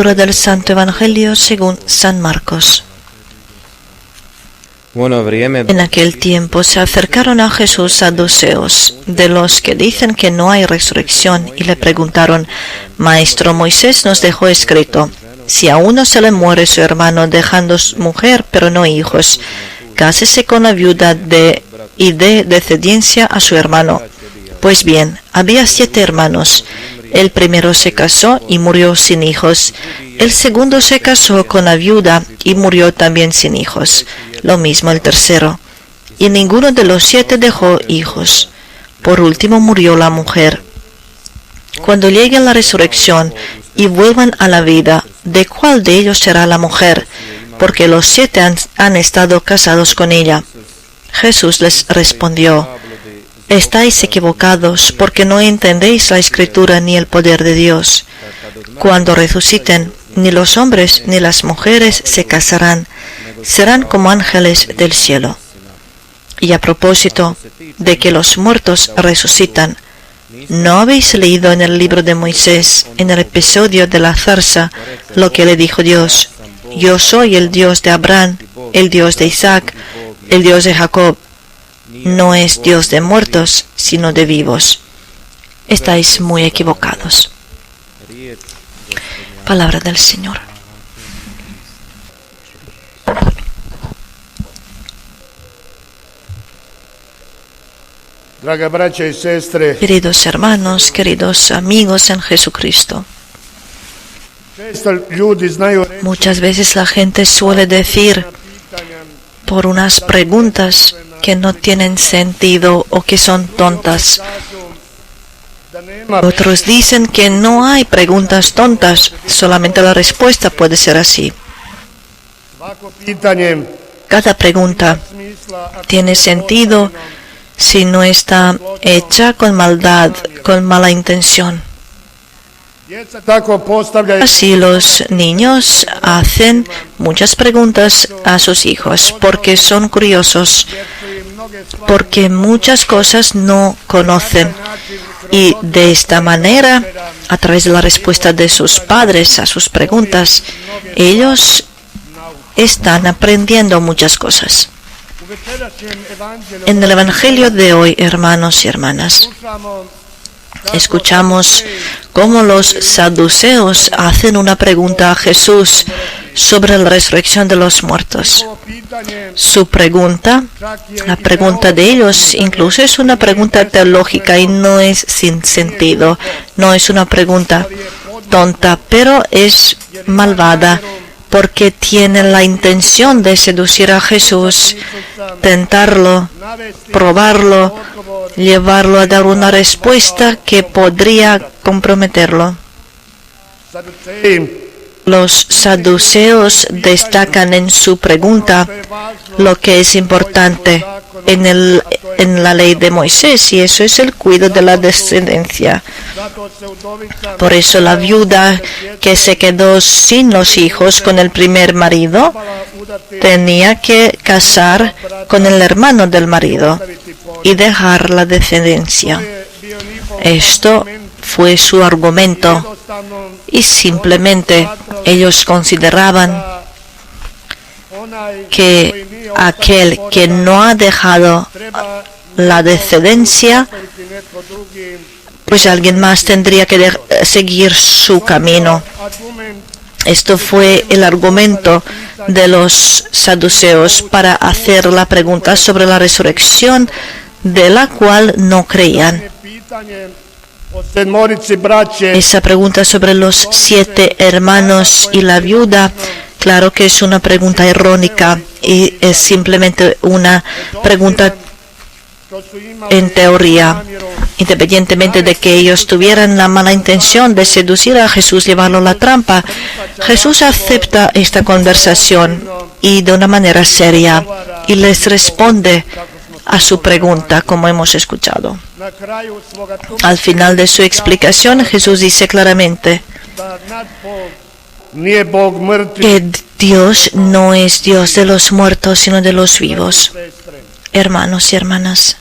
Del Santo Evangelio según San Marcos. En aquel tiempo se acercaron a Jesús saduceos, de los que dicen que no hay resurrección, y le preguntaron: Maestro, Moisés nos dejó escrito: si a uno se le muere su hermano dejando mujer pero no hijos, cásese con la viuda y dé descendencia a su hermano. Pues bien, había 7 hermanos. El primero se casó y murió sin hijos. El segundo se casó con la viuda y murió también sin hijos. Lo mismo el tercero. Y ninguno de los 7 dejó hijos. Por último murió la mujer. Cuando llegue la resurrección y vuelvan a la vida, ¿de cuál de ellos será la mujer? Porque los 7 han estado casados con ella. Jesús les respondió: estáis equivocados, porque no entendéis la Escritura ni el poder de Dios. Cuando resuciten, ni los hombres ni las mujeres se casarán, serán como ángeles del cielo. Y a propósito de que los muertos resucitan, ¿no habéis leído en el libro de Moisés, en el episodio de la zarza, lo que le dijo Dios? Yo soy el Dios de Abraham, el Dios de Isaac, el Dios de Jacob. No es Dios de muertos, sino de vivos. Estáis muy equivocados. Palabra del Señor. Queridos hermanos, queridos amigos en Jesucristo, muchas veces la gente suele decir por unas preguntas que no tienen sentido o que son tontas. Otros dicen que no hay preguntas tontas, solamente la respuesta puede ser así. Cada pregunta tiene sentido si no está hecha con maldad, con mala intención. Así los niños hacen muchas preguntas a sus hijos porque son curiosos, porque muchas cosas no conocen. Y de esta manera, a través de la respuesta de sus padres a sus preguntas, ellos están aprendiendo muchas cosas. En el Evangelio de hoy, hermanos y hermanas, escuchamos cómo los saduceos hacen una pregunta a Jesús sobre la resurrección de los muertos. Su pregunta, la pregunta de ellos, incluso es una pregunta teológica y no es sin sentido. No es una pregunta tonta, pero es malvada, porque tienen la intención de seducir a Jesús, tentarlo, probarlo, llevarlo a dar una respuesta que podría comprometerlo. Los saduceos destacan en su pregunta lo que es importante en la ley de Moisés, y eso es el cuidado de la descendencia. Por eso la viuda que se quedó sin los hijos con el primer marido tenía que casar con el hermano del marido y dejar la descendencia. Esto fue su argumento, y simplemente ellos consideraban que aquel que no ha dejado la descendencia, pues alguien más tendría que seguir su camino. Esto fue el argumento de los saduceos para hacer la pregunta sobre la resurrección, de la cual no creían. Esa pregunta sobre los 7 hermanos y la viuda, claro que es una pregunta irónica y es simplemente una pregunta en teoría. Independientemente de que ellos tuvieran la mala intención de seducir a Jesús, llevarlo a la trampa, Jesús acepta esta conversación y de una manera seria y les responde a su pregunta, como hemos escuchado. Al final de su explicación, Jesús dice claramente que Dios no es Dios de los muertos, sino de los vivos. Hermanos y hermanas,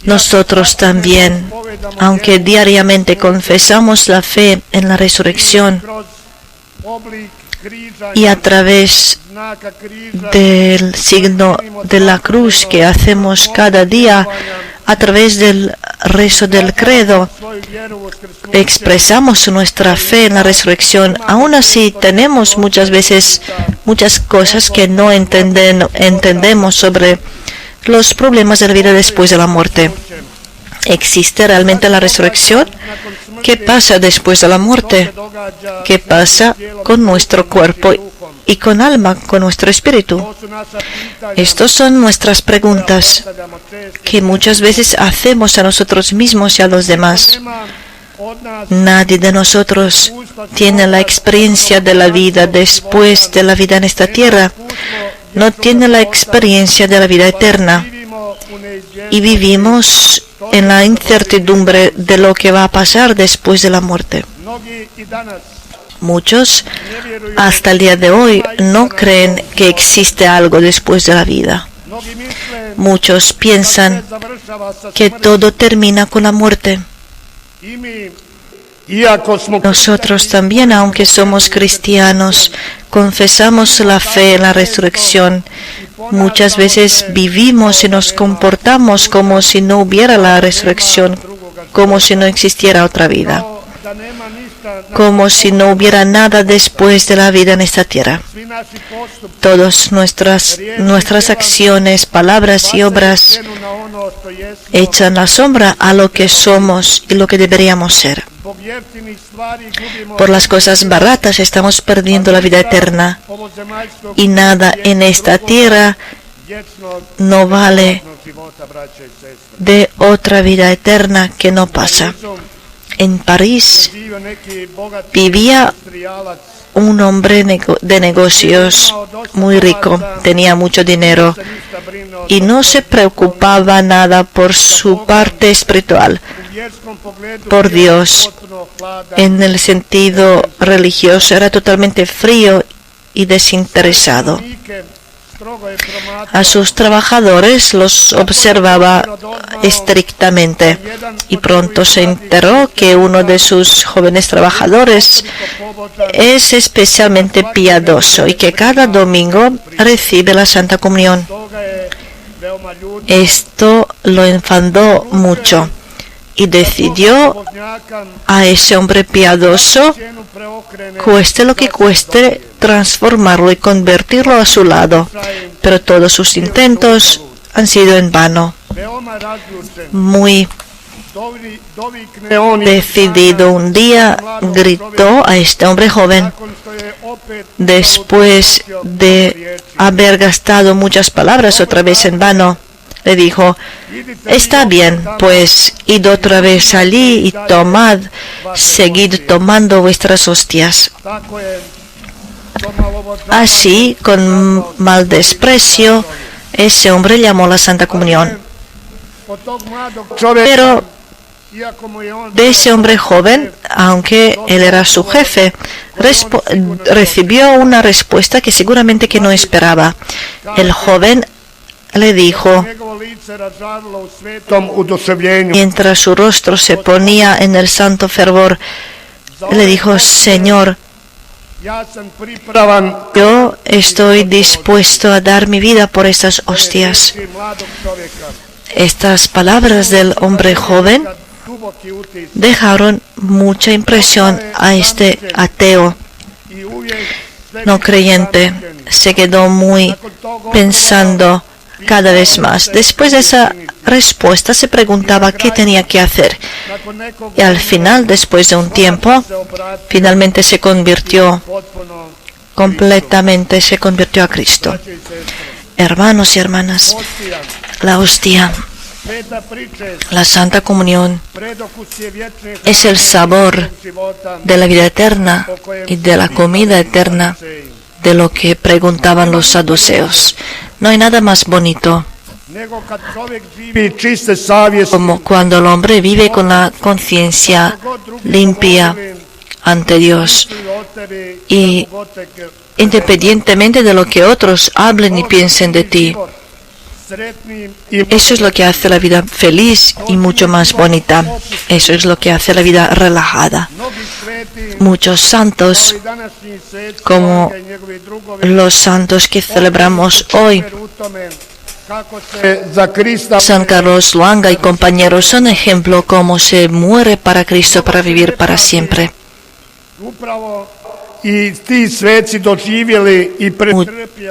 Nosotros también, aunque diariamente confesamos la fe en la resurrección y a través del signo de la cruz que hacemos cada día, a través del rezo del credo, expresamos nuestra fe en la resurrección. Aún así, tenemos muchas veces muchas cosas que no entendemos sobre los problemas de la vida después de la muerte. ¿Existe realmente la resurrección? ¿Qué pasa después de la muerte? ¿Qué pasa con nuestro cuerpo y con alma, con nuestro espíritu? Estas son nuestras preguntas que muchas veces hacemos a nosotros mismos y a los demás. Nadie de nosotros tiene la experiencia de la vida después de la vida en esta tierra. No tiene la experiencia de la vida eterna. Y vivimos en la incertidumbre de lo que va a pasar después de la muerte. Muchos, hasta el día de hoy, no creen que existe algo después de la vida. Muchos piensan que todo termina con la muerte. Nosotros también, aunque somos cristianos, confesamos la fe en la resurrección. Muchas veces vivimos y nos comportamos como si no hubiera la resurrección, como si no existiera otra vida, como si no hubiera nada después de la vida en esta tierra. Todas nuestras acciones, palabras y obras echan la sombra a lo que somos y lo que deberíamos ser. Por las cosas baratas estamos perdiendo la vida eterna, y nada en esta tierra no vale de otra vida eterna que no pasa. En París vivía un hombre de negocios muy rico, tenía mucho dinero y no se preocupaba nada por su parte espiritual, por Dios. En el sentido religioso era totalmente frío y desinteresado. A sus trabajadores los observaba estrictamente y pronto se enteró que uno de sus jóvenes trabajadores es especialmente piadoso y que cada domingo recibe la Santa Comunión. Esto lo enfadó mucho y decidió a ese hombre piadoso, cueste lo que cueste, transformarlo y convertirlo a su lado. Pero todos sus intentos han sido en vano. Muy decidido, un día gritó a este hombre joven, después de haber gastado muchas palabras otra vez en vano. Le dijo: está bien, pues id otra vez allí y tomad, seguid tomando vuestras hostias. Así, con mal desprecio, ese hombre llamó la Santa Comunión. Pero de ese hombre joven, aunque él era su jefe, recibió una respuesta que seguramente que no esperaba. El joven le dijo, mientras su rostro se ponía en el santo fervor, le dijo: Señor, yo estoy dispuesto a dar mi vida por estas hostias. Estas palabras del hombre joven dejaron mucha impresión a este ateo no creyente. Se quedó muy pensando cada vez más. Después de esa respuesta se preguntaba qué tenía que hacer. Y al final, después de un tiempo, finalmente se convirtió completamente, se convirtió a Cristo. Hermanos y hermanas, la hostia, la Santa Comunión, es el sabor de la vida eterna y de la comida eterna, de lo que preguntaban los saduceos. No hay nada más bonito como cuando el hombre vive con la conciencia limpia ante Dios, y independientemente de lo que otros hablen y piensen de ti, Eso es lo que hace la vida feliz y mucho más bonita. Eso es lo que hace la vida relajada. Muchos santos, como los santos que celebramos hoy, San Carlos Luanga y compañeros, son ejemplo cómo se muere para Cristo para vivir para siempre.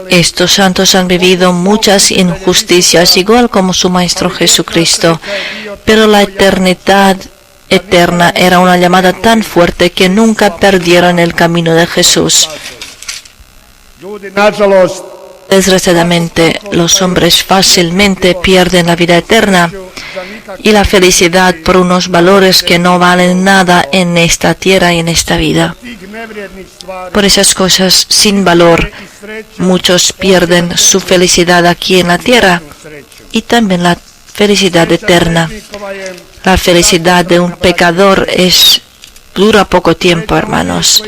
Estos santos han vivido muchas injusticias, igual como su Maestro Jesucristo, pero la eternidad eterna era una llamada tan fuerte que nunca perdieron el camino de Jesús. Desgraciadamente, los hombres fácilmente pierden la vida eterna y la felicidad por unos valores que no valen nada en esta tierra y en esta vida. Por esas cosas sin valor, muchos pierden su felicidad aquí en la tierra y también la felicidad eterna. La felicidad de un pecador dura poco tiempo, hermanos.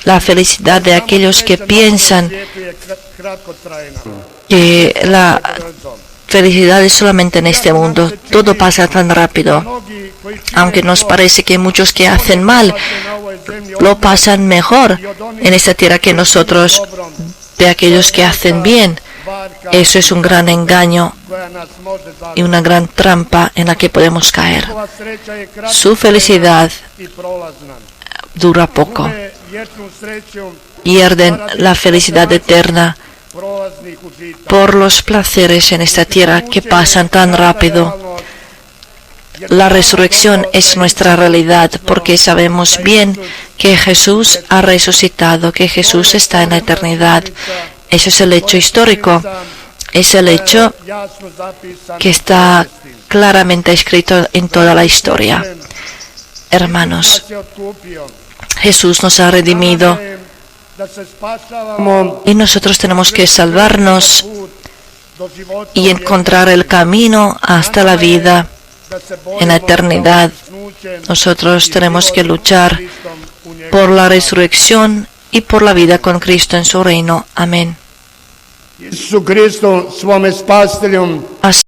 La felicidad de aquellos que piensan que la felicidad es solamente en este mundo. Todo pasa tan rápido. Aunque nos parece que muchos que hacen mal lo pasan mejor en esta tierra que nosotros, de aquellos que hacen bien. Eso es un gran engaño y una gran trampa en la que podemos caer. Su felicidad dura poco. Pierden la felicidad eterna por los placeres en esta tierra que pasan tan rápido. La resurrección es nuestra realidad porque sabemos bien que Jesús ha resucitado, que Jesús está en la eternidad. Ese es el hecho histórico, es el hecho que está claramente escrito en toda la historia. Hermanos, Jesús nos ha redimido y nosotros tenemos que salvarnos y encontrar el camino hasta la vida en la eternidad. Nosotros tenemos que luchar por la resurrección y por la vida con Cristo en su reino. Amén. Ісусу Христу, своїм Спасителем, Así